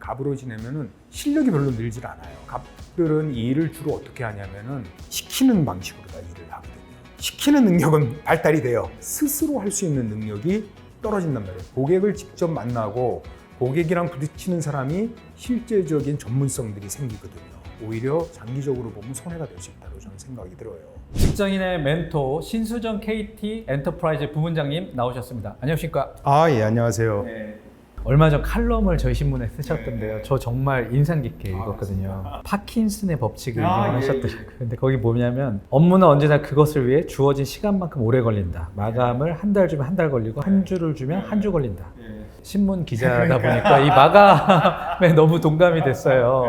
갑으로 지내면은 실력이 별로 늘질 않아요. 갑들은 이 일을 주로 어떻게 하냐면은 시키는 방식으로 다 일을 하거든요. 시키는 능력은 발달이 돼요. 스스로 할 수 있는 능력이 떨어진단 말이에요. 고객을 직접 만나고 고객이랑 부딪히는 사람이 실제적인 전문성들이 생기거든요. 오히려 장기적으로 보면 손해가 될 수 있다고 저는 생각이 들어요. 직장인의 멘토 신수정 KT 엔터프라이즈 부문장님 나오셨습니다. 안녕하십니까? 예, 안녕하세요. 네. 얼마 전 칼럼을 저희 신문에 쓰셨던데요. 저 정말 인상 깊게 읽었거든요. 파킨슨의 법칙을 이용하셨더라고요. 근데 거기 뭐냐면 업무는 언제나 그것을 위해 주어진 시간만큼 오래 걸린다. 마감을 한 달 주면 한 달 걸리고 한 주를 주면 한 주 걸린다. 신문 기자다 보니까 이 마감에 너무 동감이 됐어요.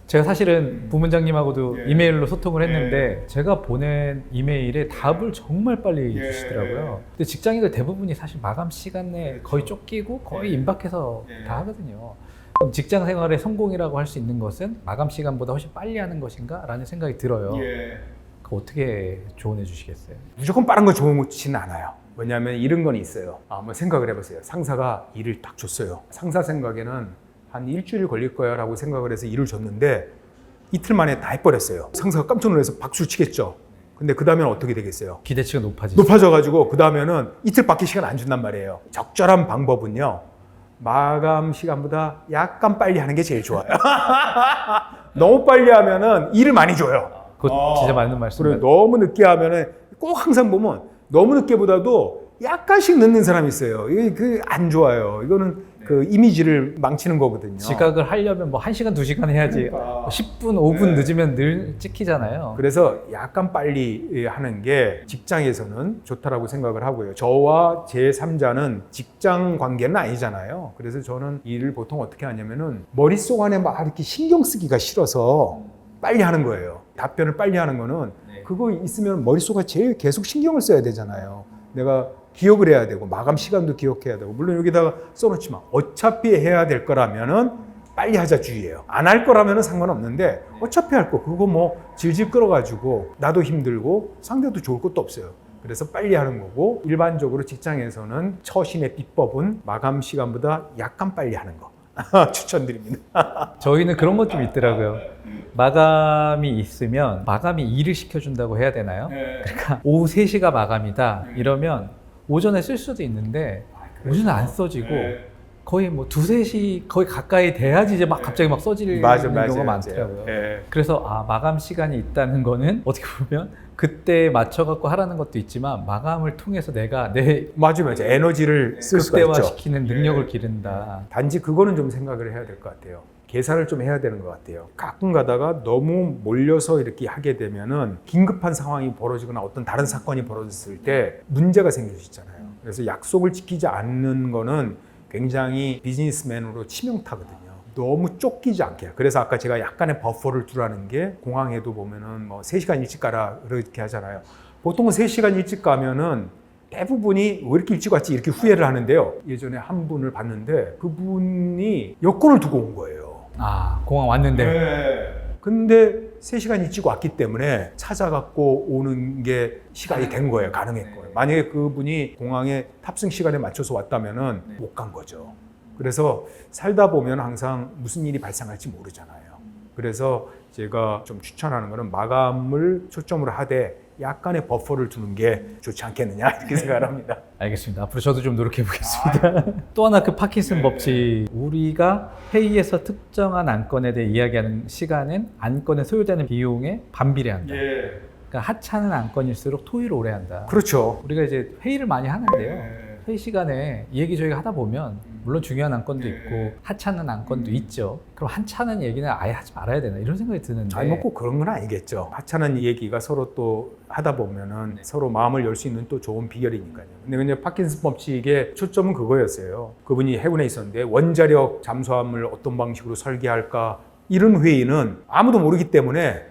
제가 사실은 부문장님하고도 이메일로 소통을 했는데 제가 보낸 이메일에 답을 정말 빨리 주시더라고요. 근데 직장인들 대부분이 사실 마감 시간에 거의 쫓기고 거의 임박해서 다 하거든요. 그럼 직장 생활의 성공이라고 할 수 있는 것은 마감 시간보다 훨씬 빨리 하는 것인가? 라는 생각이 들어요. 그거 어떻게 조언해 주시겠어요? 무조건 빠른 거 좋지는 않아요. 왜냐하면 이런 건 있어요. 한번 생각을 해보세요. 상사가 일을 딱 줬어요. 상사 생각에는 한 일주일 걸릴 거야 라고 생각을 해서 일을 줬는데 이틀 만에 다 해버렸어요. 상사가 깜짝 놀라서 박수를 치겠죠. 근데 그 다음에는 어떻게 되겠어요? 기대치가 높아지죠. 높아져가지고 그 다음에는 이틀밖에 시간 안 준단 말이에요. 적절한 방법은요, 마감 시간보다 약간 빨리 하는 게 제일 좋아요. 너무 빨리 하면은 일을 많이 줘요. 그거 진짜 맞는 말씀. 그래, 너무 늦게 하면은 꼭 항상 보면 너무 늦게보다도 약간씩 늦는 사람이 있어요. 이게 안 좋아요. 이거는 그 이미지를 망치는 거거든요. 지각을 하려면 뭐 1시간, 2시간 해야지. 그러니까. 10분, 5분 늦으면 늘 찍히잖아요. 그래서 약간 빨리 하는 게 직장에서는 좋다라고 생각을 하고요. 저와 제 3자는 직장 관계는 아니잖아요. 그래서 저는 일을 보통 어떻게 하냐면은 머릿속 안에 막 이렇게 신경 쓰기가 싫어서 빨리 하는 거예요. 답변을 빨리 하는 거는 그거 있으면 머릿속에 제일 계속 신경을 써야 되잖아요. 내가 기억을 해야 되고 마감 시간도 기억해야 되고, 물론 여기다가 써놓지만 어차피 해야 될 거라면은 빨리 하자 주의예요. 안 할 거라면은 상관없는데 어차피 할 거 그거 뭐 질질 끌어가지고 나도 힘들고 상대도 좋을 것도 없어요. 그래서 빨리 하는 거고, 일반적으로 직장에서는 처신의 비법은 마감 시간보다 약간 빨리 하는 거 추천드립니다. 저희는 그런 것 좀 있더라고요. 마감이 있으면 마감이 일을 시켜준다고 해야 되나요? 그러니까 오후 3시가 마감이다 이러면 오전에 쓸 수도 있는데 오전에 안 써지고 거의 뭐 2, 3시 거의 가까이 돼야지 이제 막 갑자기 막 써지는 경우가 많더라고요. 그래서 마감 시간이 있다는 거는 어떻게 보면 그때 맞춰갖고 하라는 것도 있지만 마감을 통해서 내가 내 맞아요. 에너지를 쓸 수가 있죠. 극대화시키는 능력을 기른다. 단지 그거는 좀 생각을 해야 될 것 같아요. 계산을 좀 해야 되는 것 같아요. 가끔 가다가 너무 몰려서 이렇게 하게 되면은 긴급한 상황이 벌어지거나 어떤 다른 사건이 벌어졌을 때 문제가 생길 수 있잖아요. 그래서 약속을 지키지 않는 거는 굉장히 비즈니스맨으로 치명타거든요. 너무 쫓기지 않게. 그래서 아까 제가 약간의 버퍼를 두라는 게, 공항에도 보면은 뭐 3시간 일찍 가라 그렇게 하잖아요. 보통은 3시간 일찍 가면은 대부분이 왜 이렇게 일찍 왔지 이렇게 후회를 하는데요. 예전에 한 분을 봤는데 그분이 여권을 두고 온 거예요. 공항 왔는데. 근데 3시간 일찍 왔기 때문에 찾아갖고 오는 게 시간이 된 거예요. 가능했고요. 만약에 그분이 공항에 탑승 시간에 맞춰서 왔다면은 못 간 거죠. 그래서 살다 보면 항상 무슨 일이 발생할지 모르잖아요. 그래서 제가 좀 추천하는 거는 마감을 초점으로 하되 약간의 버퍼를 두는 게 좋지 않겠느냐 이렇게 생각을 합니다. 알겠습니다. 앞으로 저도 좀 노력해 보겠습니다. 또 하나 그 파킨슨 법칙, 우리가 회의에서 특정한 안건에 대해 이야기하는 시간은 안건에 소요되는 비용에 반비례한다. 그러니까 하찮은 안건일수록 토의를 오래 한다. 그렇죠. 우리가 이제 회의를 많이 하는데요. 회의 시간에 이 얘기 저희가 하다 보면 물론 중요한 안건도 있고 하찮은 안건도 있죠. 그럼 하찮은 얘기는 아예 하지 말아야 되나 이런 생각이 드는데. 아니 뭐 꼭 그런 건 아니겠죠. 하찮은 얘기가 서로 또 하다 보면은 서로 마음을 열 수 있는 또 좋은 비결이니까요. 근데 그냥 파킨슨 법칙의 초점은 그거였어요. 그분이 해군에 있었는데 원자력 잠수함을 어떤 방식으로 설계할까, 이런 회의는 아무도 모르기 때문에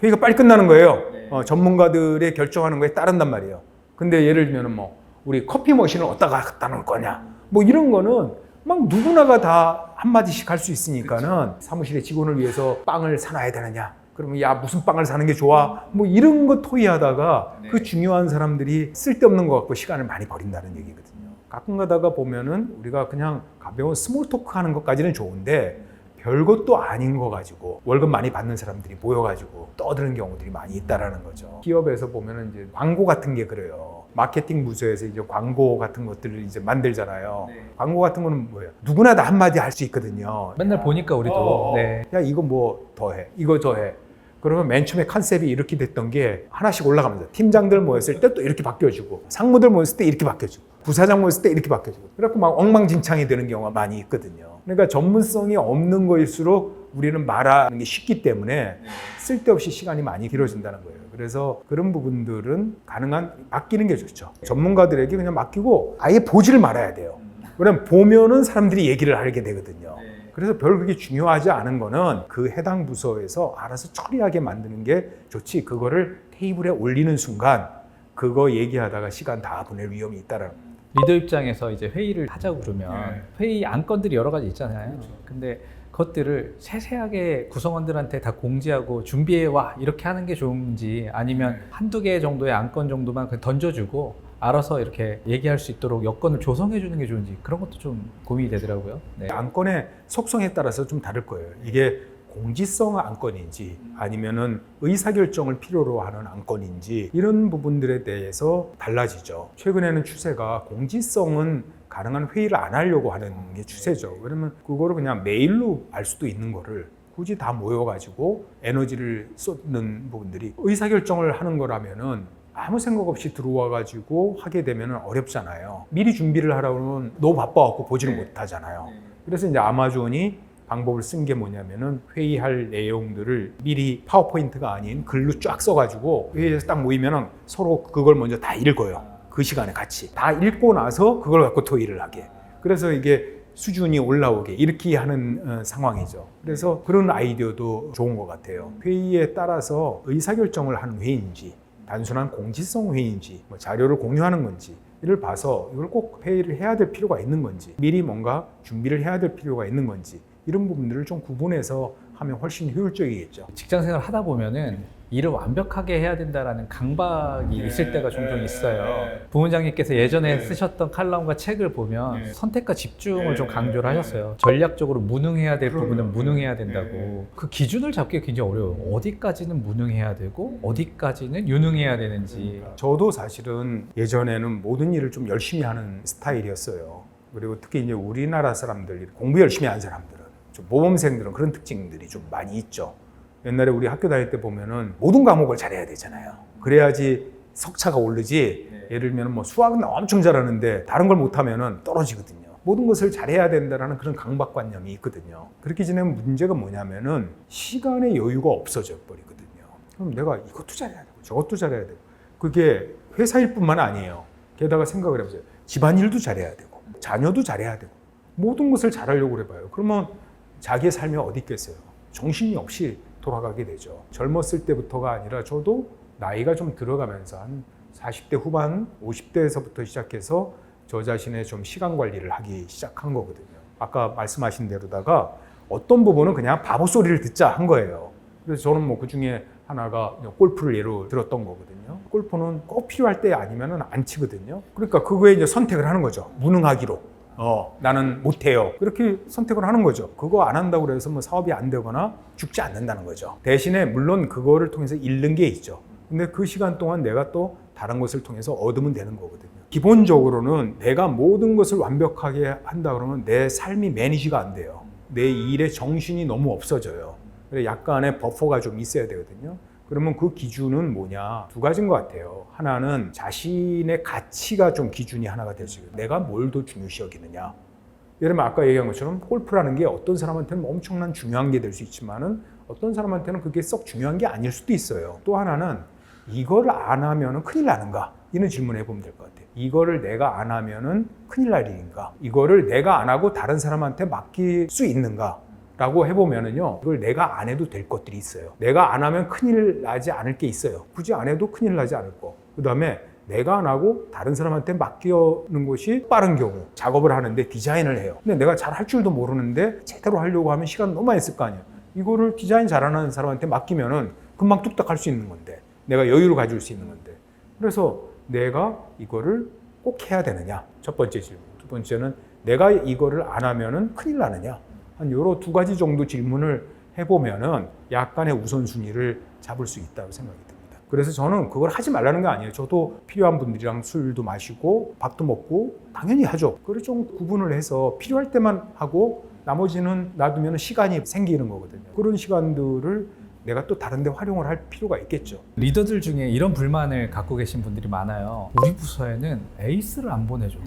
회의가 빨리 끝나는 거예요. 전문가들의 결정하는 거에 따른단 말이에요. 근데 예를 들면 뭐 우리 커피 머신을 어디다 갖다 놓을 거냐, 뭐 이런 거는 막 누구나가 다 한마디씩 할 수 있으니까는, 사무실의 직원을 위해서 빵을 사놔야 되느냐, 그러면 야 무슨 빵을 사는 게 좋아, 뭐 이런 거 토의하다가 그 중요한 사람들이 쓸데없는 거 갖고 시간을 많이 버린다는 얘기거든요. 가끔 가다가 보면은 우리가 그냥 가벼운 스몰 토크 하는 것까지는 좋은데 별것도 아닌 거 가지고 월급 많이 받는 사람들이 모여가지고 떠드는 경우들이 많이 있다라는 거죠. 기업에서 보면은 이제 광고 같은 게 그래요. 마케팅 부서에서 이제 광고 같은 것들을 이제 만들잖아요. 광고 같은 거는 뭐예요? 누구나 다 한마디 할 수 있거든요. 맨날 보니까 우리도. 네. 야, 이거 뭐 더해, 이거 더해. 그러면 맨 처음에 컨셉이 이렇게 됐던 게 하나씩 올라가면서 팀장들 모였을 때 또 이렇게 바뀌어지고 상무들 모였을 때 이렇게 바뀌어지고 부사장 모였을 때 이렇게 바뀌어지고 그래갖고 막 엉망진창이 되는 경우가 많이 있거든요. 그러니까 전문성이 없는 거일수록 우리는 말하는 게 쉽기 때문에 쓸데없이 시간이 많이 길어진다는 거예요. 그래서 그런 부분들은 가능한 맡기는 게 좋죠. 전문가들에게 그냥 맡기고 아예 보지를 말아야 돼요. 왜냐면 보면은 사람들이 얘기를 하게 되거든요. 그래서 별 그렇게 중요하지 않은 거는 그 해당 부서에서 알아서 처리하게 만드는 게 좋지, 그거를 테이블에 올리는 순간 그거 얘기하다가 시간 다 보낼 위험이 있다라는 거예요. 리더 입장에서 이제 회의를 하자고 그러면 회의 안건들이 여러 가지 있잖아요. 근데 그것들을 세세하게 구성원들한테 다 공지하고 준비해와 이렇게 하는 게 좋은지, 아니면 한두 개 정도의 안건 정도만 그냥 던져주고 알아서 이렇게 얘기할 수 있도록 여건을 조성해 주는 게 좋은지, 그런 것도 좀 고민이 되더라고요. 네. 안건의 속성에 따라서 좀 다를 거예요. 이게 공지성 안건인지 아니면은 의사결정을 필요로 하는 안건인지 이런 부분들에 대해서 달라지죠. 최근에는 추세가 공지성은 가능한 회의를 안 하려고 하는 게 추세죠. 왜냐면 그거를 그냥 메일로 알 수도 있는 거를 굳이 다 모여가지고 에너지를 쏟는 부분들이, 의사결정을 하는 거라면은 아무 생각 없이 들어와가지고 하게 되면 어렵잖아요. 미리 준비를 하라고는 너무 바빠갖고 보지를 못하잖아요. 그래서 이제 아마존이 방법을 쓴 게 뭐냐면은 회의할 내용들을 미리 파워포인트가 아닌 글로 쫙 써가지고 회의에서 딱 모이면은 서로 그걸 먼저 다 읽어요. 그 시간에 같이 다 읽고 나서 그걸 갖고 토의를 하게. 그래서 이게 수준이 올라오게 이렇게 하는 상황이죠. 그래서 그런 아이디어도 좋은 것 같아요. 회의에 따라서 의사결정을 하는 회의인지 단순한 공지성 회의인지 뭐 자료를 공유하는 건지 이를 봐서 이걸 꼭 회의를 해야 될 필요가 있는 건지, 미리 뭔가 준비를 해야 될 필요가 있는 건지, 이런 부분들을 좀 구분해서 하면 훨씬 효율적이겠죠. 직장 생활 하다 보면은 일을 완벽하게 해야 된다라는 강박이 있을 때가 종종 있어요. 부원장님께서 예전에 쓰셨던 칼럼과 책을 보면 선택과 집중을 좀 강조를 하셨어요. 전략적으로 무능해야 될 부분은 무능해야 된다고. 그 기준을 잡기가 굉장히 어려워요. 어디까지는 무능해야 되고 어디까지는 유능해야 되는지. 저도 사실은 예전에는 모든 일을 좀 열심히 하는 스타일이었어요. 그리고 특히 이제 우리나라 사람들, 공부 열심히 하는 사람들은, 좀 모범생들은 그런 특징들이 좀 많이 있죠. 옛날에 우리 학교 다닐 때 보면은 모든 과목을 잘해야 되잖아요. 그래야지 석차가 오르지. 예를 들면 뭐 수학은 엄청 잘하는데 다른 걸 못하면은 떨어지거든요. 모든 것을 잘해야 된다는 그런 강박관념이 있거든요. 그렇게 지내면 문제가 뭐냐면은 시간의 여유가 없어져 버리거든요. 그럼 내가 이것도 잘해야 되고 저것도 잘해야 되고, 그게 회사 일뿐만 아니에요. 게다가 생각을 해보세요. 집안일도 잘해야 되고 자녀도 잘해야 되고 모든 것을 잘하려고 해봐요. 그러면 자기의 삶이 어디 있겠어요? 정신이 없이 돌아가게 되죠. 젊었을 때부터가 아니라 저도 나이가 좀 들어가면서 한 40대 후반, 50대에서부터 시작해서 저 자신의 좀 시간 관리를 하기 시작한 거거든요. 아까 말씀하신 대로다가 어떤 부분은 그냥 바보 소리를 듣자 한 거예요. 그래서 저는 뭐 그 중에 하나가 골프를 예로 들었던 거거든요. 골프는 꼭 필요할 때 아니면 안 치거든요. 그러니까 그거에 이제 선택을 하는 거죠. 무능하기로. 나는 못해요. 그렇게 선택을 하는 거죠. 그거 안 한다고 해서 뭐 사업이 안 되거나 죽지 않는다는 거죠. 대신에 물론 그거를 통해서 잃는 게 있죠. 근데 그 시간 동안 내가 또 다른 것을 통해서 얻으면 되는 거거든요. 기본적으로는 내가 모든 것을 완벽하게 한다 그러면 내 삶이 매니지가 안 돼요. 내 일에 정신이 너무 없어져요. 그래서 약간의 버퍼가 좀 있어야 되거든요. 그러면 그 기준은 뭐냐? 두 가지인 것 같아요. 하나는 자신의 가치가 좀 기준이 하나가 될 수 있어요. 내가 뭘 더 중요시 여기느냐. 예를 들면 아까 얘기한 것처럼 골프라는 게 어떤 사람한테는 엄청난 중요한 게 될 수 있지만은 어떤 사람한테는 그게 썩 중요한 게 아닐 수도 있어요. 또 하나는 이거를 안 하면은 큰일 나는가? 이런 질문을 해보면 될 것 같아요. 이거를 내가 안 하면은 큰일 날 일인가? 이거를 내가 안 하고 다른 사람한테 맡길 수 있는가? 라고 해보면은요, 그걸 내가 안 해도 될 것들이 있어요. 내가 안 하면 큰일 나지 않을 게 있어요. 굳이 안 해도 큰일 나지 않을 거. 그 다음에 내가 안 하고 다른 사람한테 맡기는 것이 빠른 경우, 작업을 하는데 디자인을 해요. 근데 내가 잘 할 줄도 모르는데 제대로 하려고 하면 시간 너무 많이 쓸 거 아니에요. 이거를 디자인 잘하는 사람한테 맡기면은 금방 뚝딱 할 수 있는 건데, 내가 여유를 가질 수 있는 건데. 그래서 내가 이거를 꼭 해야 되느냐? 첫 번째 질문. 두 번째는 내가 이거를 안 하면은 큰일 나느냐? 한 요런 두 가지 정도 질문을 해보면은 약간의 우선순위를 잡을 수 있다고 생각이 듭니다. 그래서 저는 그걸 하지 말라는 거 아니에요. 저도 필요한 분들이랑 술도 마시고 밥도 먹고 당연히 하죠. 그걸 좀 구분을 해서 필요할 때만 하고 나머지는 놔두면 시간이 생기는 거거든요. 그런 시간들을 내가 또 다른 데 활용을 할 필요가 있겠죠. 리더들 중에 이런 불만을 갖고 계신 분들이 많아요. 우리 부서에는 에이스를 안 보내줘.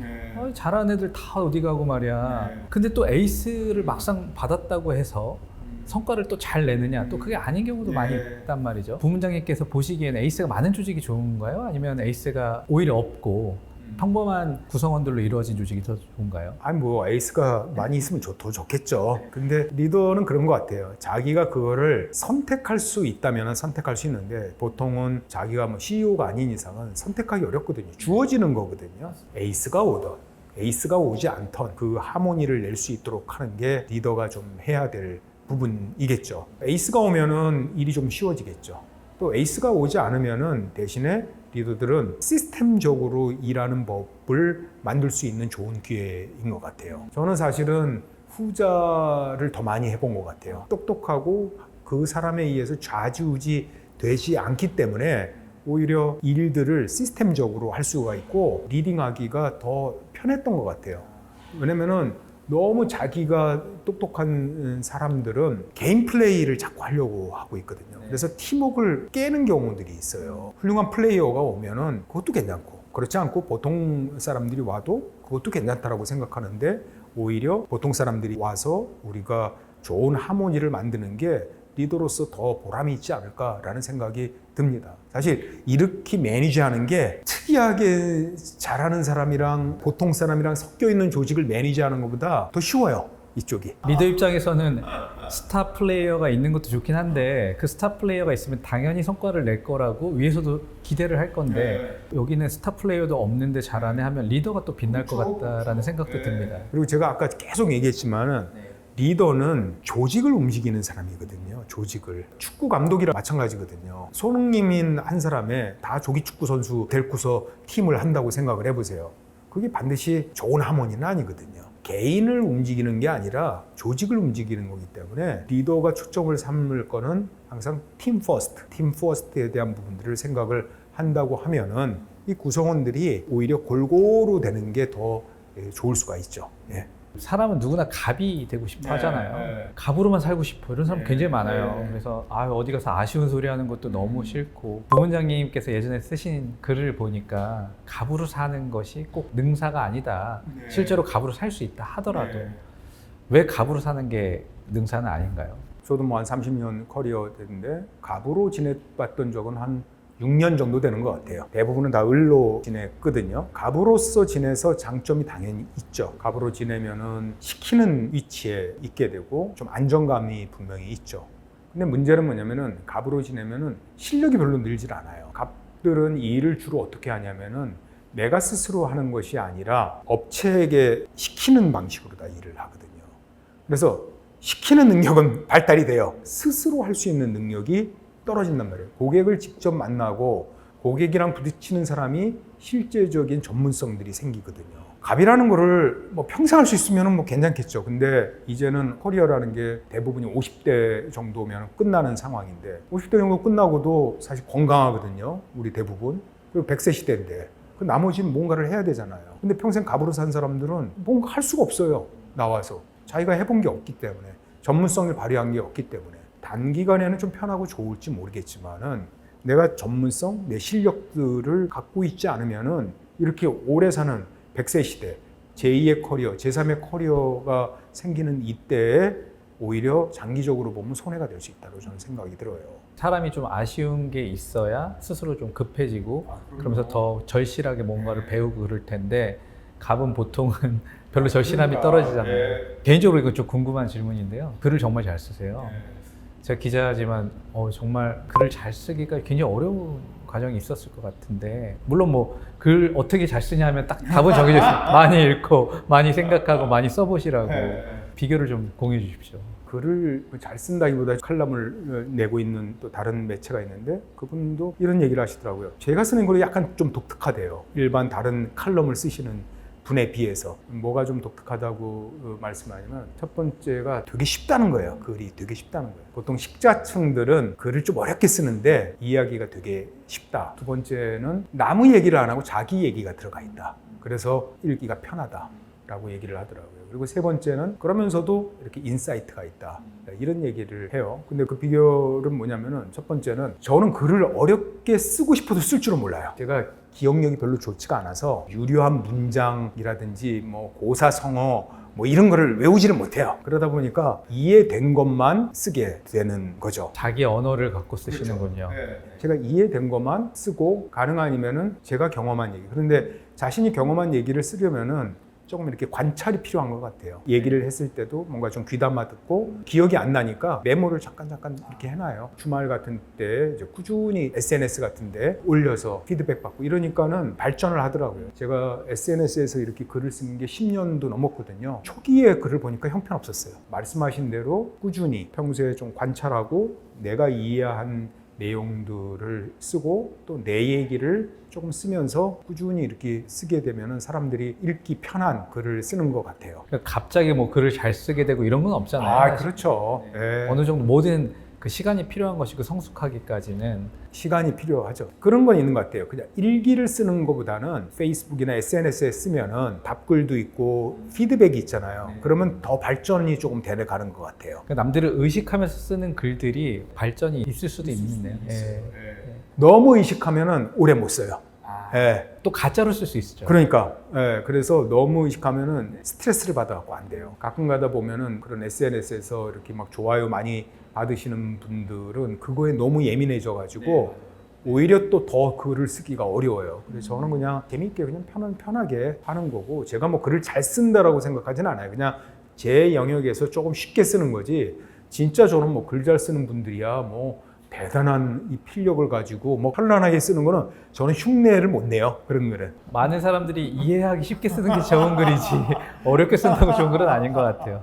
잘하는 애들 다 어디 가고 말이야. 근데 또 에이스를 막상 받았다고 해서 성과를 또 잘 내느냐, 또 그게 아닌 경우도 많이 있단 말이죠. 부문장님께서 보시기에는 에이스가 많은 조직이 좋은가요? 아니면 에이스가 오히려 없고 평범한 구성원들로 이루어진 조직이 더 좋은가요? 아니 뭐 에이스가 많이 있으면 더 좋겠죠. 근데 리더는 그런 것 같아요. 자기가 그거를 선택할 수 있다면 선택할 수 있는데 보통은 자기가 뭐 CEO가 아닌 이상은 선택하기 어렵거든요. 주어지는 거거든요. 에이스가 오든 에이스가 오지 않던 그 하모니를 낼 수 있도록 하는 게 리더가 좀 해야 될 부분이겠죠. 에이스가 오면은 일이 좀 쉬워지겠죠. 또 에이스가 오지 않으면은 대신에 리더들은 시스템적으로 일하는 법을 만들 수 있는 좋은 기회인 것 같아요. 저는 사실은 후자를 더 많이 해본 것 같아요. 똑똑하고 그 사람에 의해서 좌지우지 되지 않기 때문에 오히려 일들을 시스템적으로 할 수가 있고 리딩하기가 더 편했던 것 같아요. 왜냐면은 너무 자기가 똑똑한 사람들은 개인 플레이를 자꾸 하려고 하고 있거든요. 그래서 팀워크를 깨는 경우들이 있어요. 훌륭한 플레이어가 오면은 그것도 괜찮고 그렇지 않고 보통 사람들이 와도 그것도 괜찮다라고 생각하는데 오히려 보통 사람들이 와서 우리가 좋은 하모니를 만드는 게 리더로서 더 보람이 있지 않을까라는 생각이 듭니다. 사실 이렇게 매니지하는 게 특이하게 잘하는 사람이랑 보통 사람이랑 섞여 있는 조직을 매니지하는 것보다 더 쉬워요. 이쪽이. 리더 입장에서는 스타 플레이어가 있는 것도 좋긴 한데 그 스타 플레이어가 있으면 당연히 성과를 낼 거라고 위에서도 기대를 할 건데 여기는 스타 플레이어도 없는데 잘하네 하면 리더가 또 빛날 것 같다라는 생각도 듭니다. 그리고 제가 아까 계속 얘기했지만은 리더는 조직을 움직이는 사람이거든요. 조직을. 축구 감독이랑 마찬가지거든요. 손흥민인 한 사람에 다 조기 축구 선수 데리고서 팀을 한다고 생각을 해보세요. 그게 반드시 좋은 하모니는 아니거든요. 개인을 움직이는 게 아니라 조직을 움직이는 거기 때문에 리더가 초점을 삼을 거는 항상 팀 퍼스트에 대한 부분들을 생각을 한다고 하면은 이 구성원들이 오히려 골고루 되는 게 더 좋을 수가 있죠. 예. 사람은 누구나 갑이 되고 싶어 하잖아요. 갑으로만 살고 싶어 이런 사람 굉장히 많아요. 그래서 어디 가서 아쉬운 소리 하는 것도 너무 싫고 부원장님께서 예전에 쓰신 글을 보니까 갑으로 사는 것이 꼭 능사가 아니다. 실제로 갑으로 살 수 있다 하더라도 왜 갑으로 사는 게 능사는 아닌가요? 저도 뭐 한 30년 커리어 됐는데 갑으로 지내봤던 적은 한 6년 정도 되는 것 같아요. 대부분은 다 을로 지냈거든요. 갑으로서 지내서 장점이 당연히 있죠. 갑으로 지내면은 시키는 위치에 있게 되고 좀 안정감이 분명히 있죠. 근데 문제는 뭐냐면은 갑으로 지내면은 실력이 별로 늘질 않아요. 갑들은 이 일을 주로 어떻게 하냐면은 내가 스스로 하는 것이 아니라 업체에게 시키는 방식으로 다 일을 하거든요. 그래서 시키는 능력은 발달이 돼요. 스스로 할 수 있는 능력이 떨어진단 말이에요. 고객을 직접 만나고 고객이랑 부딪히는 사람이 실제적인 전문성들이 생기거든요. 갑이라는 거를 뭐 평생 할 수 있으면 뭐 괜찮겠죠. 근데 이제는 커리어라는 게 대부분이 50대 정도면 끝나는 상황인데 50대 정도 끝나고도 사실 건강하거든요. 우리 대부분. 그리고 100세 시대인데 그 나머지는 뭔가를 해야 되잖아요. 근데 평생 갑으로 산 사람들은 뭔가 할 수가 없어요. 나와서. 자기가 해본 게 없기 때문에 전문성을 발휘한 게 없기 때문에 단기간에는 좀 편하고 좋을지 모르겠지만은 내가 전문성, 내 실력들을 갖고 있지 않으면은 이렇게 오래 사는 100세 시대, 제2의 커리어, 제3의 커리어가 생기는 이때에 오히려 장기적으로 보면 손해가 될 수 있다고 저는 생각이 들어요. 사람이 좀 아쉬운 게 있어야 스스로 좀 급해지고 그러면서 더 절실하게 뭔가를 배우고 그럴 텐데 갑은 보통은 별로 절실함이 떨어지잖아요. 개인적으로 이거 좀 궁금한 질문인데요. 글을 정말 잘 쓰세요. 제가 기자지만 정말 글을 잘 쓰기가 굉장히 어려운 과정이 있었을 것 같은데 물론 뭐 글 어떻게 잘 쓰냐 하면 딱 답은 정해져 있어요. 많이 읽고 많이 생각하고 많이 써보시라고 비결을 좀 공유해 주십시오. 글을 잘 쓴다기보다 칼럼을 내고 있는 또 다른 매체가 있는데 그분도 이런 얘기를 하시더라고요. 제가 쓰는 글이 약간 좀 독특하대요. 일반 다른 칼럼을 쓰시는 분에 비해서. 뭐가 좀 독특하다고 말씀하냐면 첫 번째가 되게 쉽다는 거예요. 글이 되게 쉽다는 거예요. 보통 식자층들은 글을 좀 어렵게 쓰는데 이야기가 되게 쉽다. 두 번째는 나무 얘기를 안 하고 자기 얘기가 들어가 있다. 그래서 읽기가 편하다라고 얘기를 하더라고요. 그리고 세 번째는 그러면서도 이렇게 인사이트가 있다. 이런 얘기를 해요. 근데 그 비결은 뭐냐면은 첫 번째는 저는 글을 어렵게 쓰고 싶어도 쓸 줄은 몰라요. 제가 기억력이 별로 좋지가 않아서 유려한 문장이라든지 뭐 고사성어 뭐 이런 거를 외우지를 못해요. 그러다 보니까 이해된 것만 쓰게 되는 거죠. 자기 언어를 갖고 쓰시는군요. 제가 이해된 것만 쓰고 가능하면은 제가 경험한 얘기. 그런데 자신이 경험한 얘기를 쓰려면은 조금 이렇게 관찰이 필요한 것 같아요. 얘기를 했을 때도 뭔가 좀 귀담아 듣고 기억이 안 나니까 메모를 잠깐 이렇게 해놔요. 주말 같은 때 이제 꾸준히 SNS 같은데 올려서 피드백 받고 이러니까는 발전을 하더라고요. 제가 SNS에서 이렇게 글을 쓰는 게 10년도 넘었거든요. 초기에 글을 보니까 형편없었어요. 말씀하신 대로 꾸준히 평소에 좀 관찰하고 내가 이해한 내용들을 쓰고 또 내 얘기를 조금 쓰면서 꾸준히 이렇게 쓰게 되면 사람들이 읽기 편한 글을 쓰는 것 같아요. 그러니까 갑자기 뭐 글을 잘 쓰게 되고 이런 건 없잖아요. 아, 그렇죠. 네. 어느 정도 모든 그 시간이 필요한 것이고 성숙하기까지는 시간이 필요하죠. 그런 건 있는 것 같아요. 그냥 일기를 쓰는 것보다는 페이스북이나 SNS에 쓰면은 답글도 있고 피드백이 있잖아요. 그러면 더 발전이 조금 되가는 것 같아요. 그러니까 남들을 의식하면서 쓰는 글들이 발전이 있을 수도 있네요. 너무 의식하면은 오래 못 써요. 예. 또 가짜로 쓸 수 있죠. 그러니까 그래서 너무 의식하면은 스트레스를 받아갖고 안 돼요. 가끔 가다 보면은 그런 SNS에서 이렇게 막 좋아요 많이 받으시는 분들은 그거에 너무 예민해져가지고 오히려 또 더 글을 쓰기가 어려워요. 그래서 저는 그냥 재미있게 그냥 편하게 하는 거고 제가 뭐 글을 잘 쓴다라고 생각하지는 않아요. 그냥 제 영역에서 조금 쉽게 쓰는 거지. 진짜 저는 뭐 글 잘 쓰는 분들이야 뭐 대단한 이 필력을 가지고 뭐 현란하게 쓰는 거는 저는 흉내를 못 내요. 그런 글은. 많은 사람들이 이해하기 쉽게 쓰는 게 좋은 글이지 어렵게 쓴다고 좋은 글은 아닌 것 같아요.